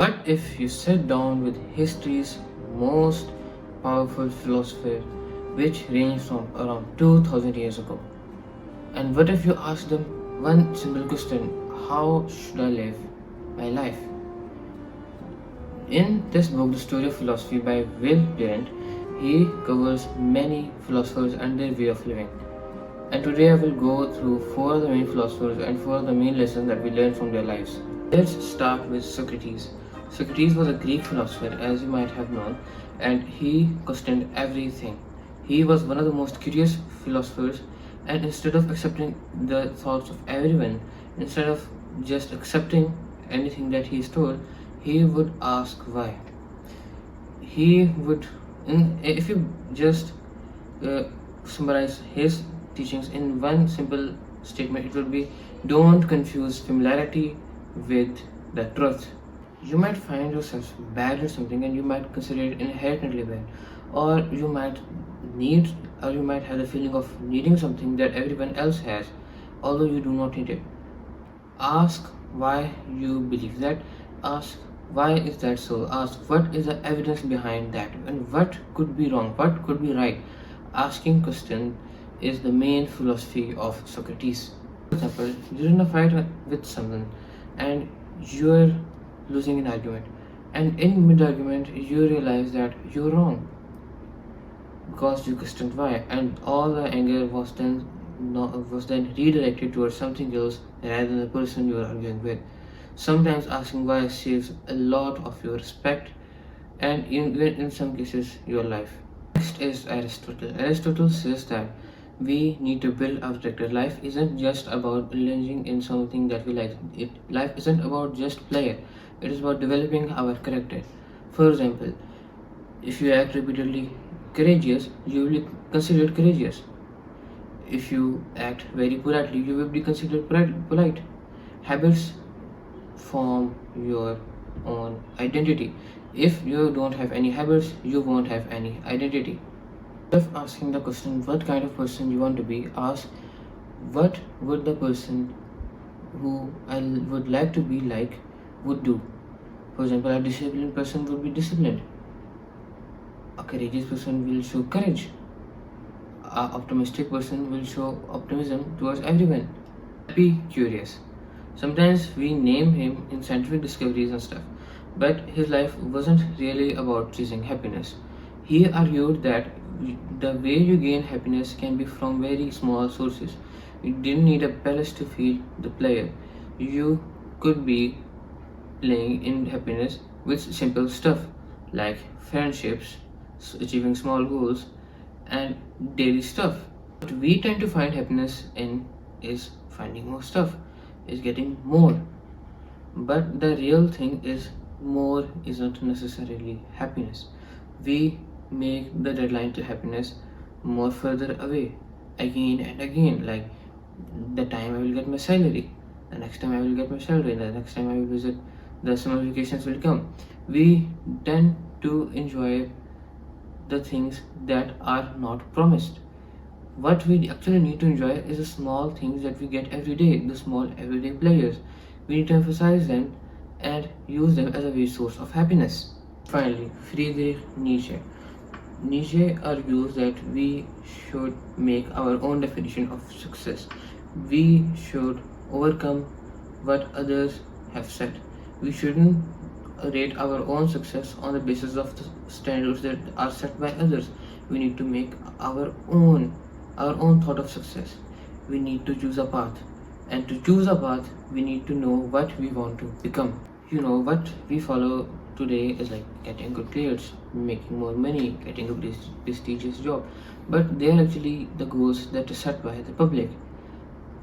What if you sit down with history's most powerful philosopher, which ranged from around 2000 years ago? And what if you ask them one simple question: how should I live my life? In this book, The Story of Philosophy by Will Durant, he covers many philosophers and their way of living. And today I will go through four of the main philosophers and four of the main lessons that we learned from their lives. Let's start with Socrates. Socrates was a Greek philosopher, as you might have known, and he questioned everything. He was one of the most curious philosophers, and instead of accepting the thoughts of everyone, instead of just accepting anything that he is told, he would ask why. He would, if you just summarize his teachings in one simple statement, it would be: don't confuse familiarity with the truth. You might find yourself bad at something and you might consider it inherently bad, or you might need, or you might have the feeling of needing something that everyone else has, although you do not need it. Ask why you believe that. Ask why is that so. Ask what is the evidence behind that, and what could be wrong, what could be right. Asking questions is the main philosophy of Socrates. For example, you're in a fight with someone and you're losing an argument, and in mid-argument you realize that you're wrong because you questioned why, and all the anger was then redirected towards something else rather than the person you were arguing with. Sometimes asking why saves a lot of your respect and even in some cases your life. Next is Aristotle. Aristotle says that we need to build our character. Life isn't just about indulging in something that we like. Life isn't about just pleasure. It is about developing our character. For example, if you act repeatedly courageous, you will be considered courageous. If you act very politely, you will be considered polite. Habits form your own identity. If you don't have any habits, you won't have any identity. If asking the question what kind of person you want to be, ask what would the person who I would like to be like would do. For example, a disciplined person would be disciplined. A courageous person will show courage. A optimistic person will show optimism towards everyone. Be curious. Sometimes we name him in scientific discoveries and stuff, but his life wasn't really about chasing happiness. He argued that the way you gain happiness can be from very small sources. You didn't need a palace to feel the pleasure. You could be playing in happiness with simple stuff like friendships, achieving small goals, and daily stuff. What we tend to find happiness in is finding more stuff, is getting more. But the real thing is, more isn't necessarily happiness. We make the deadline to happiness more further away again and again, like the time I will get my salary, the next time I will get my salary, the next time I will visit, the summer vacations will come. We tend to enjoy the things that are not promised. What we actually need to enjoy is the small things that we get every day, the small everyday pleasures. We need to emphasize them and use them as a way source of happiness. Finally, Friedrich Nietzsche. Nietzsche argues that we should make our own definition of success. We should overcome what others have said. We shouldn't rate our own success on the basis of the standards that are set by others. We need to make our own thought of success. We need to choose a path, and to choose a path we need to know what we want to become. What we follow today is like getting good grades, making more money, getting a prestigious job, but they are actually the goals that are set by the public.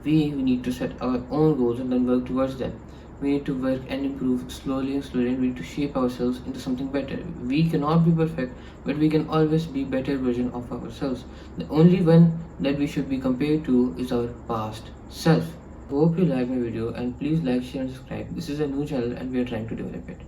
We need to set our own goals and then work towards them. We need to work and improve slowly and slowly, and we need to shape ourselves into something better. We cannot be perfect, but we can always be better version of ourselves. The only one that we should be compared to is our past self. Hope you like my video, and please like, share and subscribe. This is a new channel and we are trying to develop it.